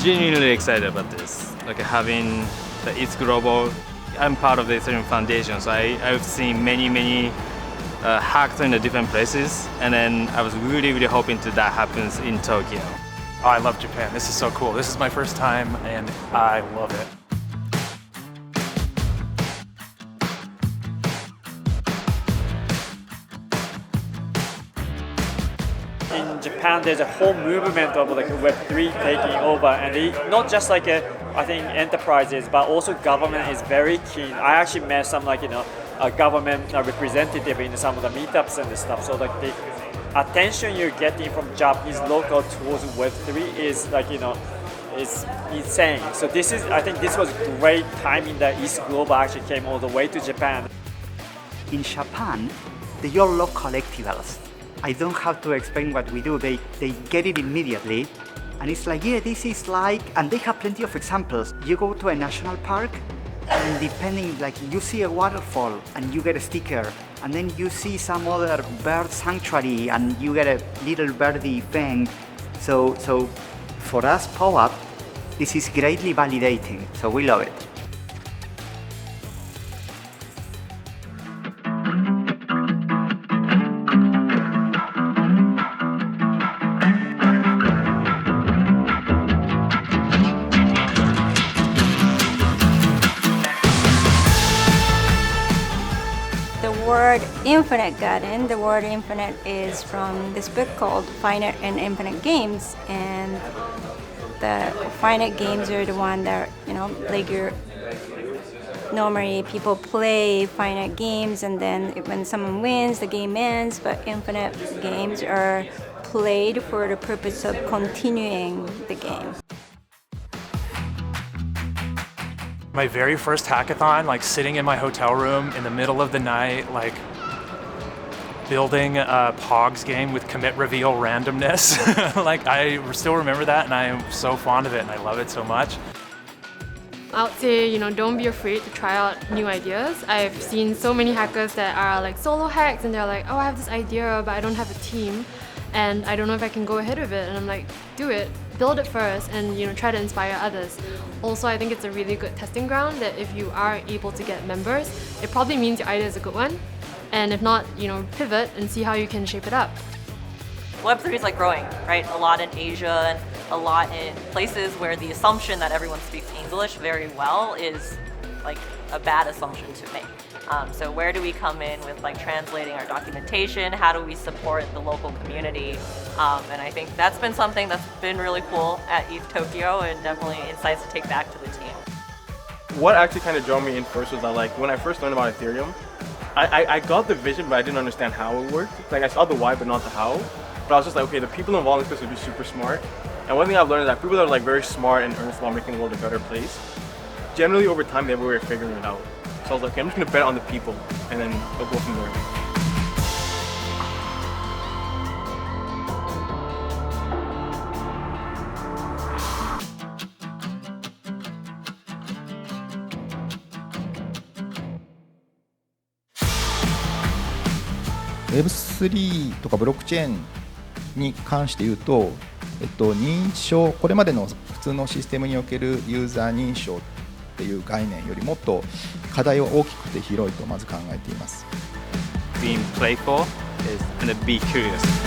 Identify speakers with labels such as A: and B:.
A: genuinely excited about this. Like having the ETHGlobal, I'm part of the Ethereum Foundation, so I've seen many hackathons in different places, and then I was really hoping that happens in Tokyo.
B: Oh, I love Japan. This is so cool. This is my first time, and I love it.
C: In Japan, there's a whole movement of like Web3 taking over, and not just like I think enterprises, but also government is very keen. I actually met some a government representative in some of the meetups and stuff. So like the attention you're getting from Japanese local towards Web3 is is insane. So I think this was great timing that ETHGlobal actually came all the way to Japan.
D: In Japan, they all love collectibles. I don't have to explain what we do. They get it immediately. And it's like, yeah, this is like, and they have plenty of examples. You go to a national park, and depending, like you see a waterfall and you get a sticker, and then you see some other bird sanctuary and you get a little birdie thing. So for us, POAP, this is greatly validating, so we love it.
E: The word infinite got in. The word infinite is from this book called Finite and Infinite Games, and the finite games are the one that normally people play finite games, and then when someone wins, the game ends. But infinite games are played for the purpose of continuing the game.
B: My very first hackathon, like sitting in my hotel room in the middle of the night, like building a Pogs game with commit reveal randomness. Like I still remember that, and I am so fond of it, and I love it so much.
F: I would say, don't be afraid to try out new ideas. I've seen so many hackers that are like solo hacks, and they're like, oh, I have this idea, but I don't have a team, and I don't know if I can go ahead with it. And I'm like, do it. Build it first, and try to inspire others. Also, I think it's a really good testing ground that if you are able to get members, it probably means your idea is a good one. And if not, pivot and see how you can shape it up.
G: Web3 is like growing, right? A lot in Asia and a lot in places where the assumption that everyone speaks English very well is like a bad assumption to make. So where do we come in with like translating our documentation? How do we support the local community? And I think that's been something that's been really cool at ETH Tokyo, and definitely insights to take back to the team.
H: What actually kind of drew me in first was that like when I first learned about Ethereum, I got the vision, but I didn't understand how it worked. Like I saw the why, but not the how. But I was just like, okay, the people involved in this would be super smart. And one thing I've learned is that people that are like very smart and earnest while making the world a better place, generally over time they have a way of figuring it out. So I was like, okay, I'm just gonna bet on the people, and then they'll go from there.
I: Web3 とかブロックチェーンに関して言うと、認証、これまでの普通のシステムにおけるユーザー認証っていう概念よりもっと課題は大きくて広いとまず考えています。
A: Being playful and be curious.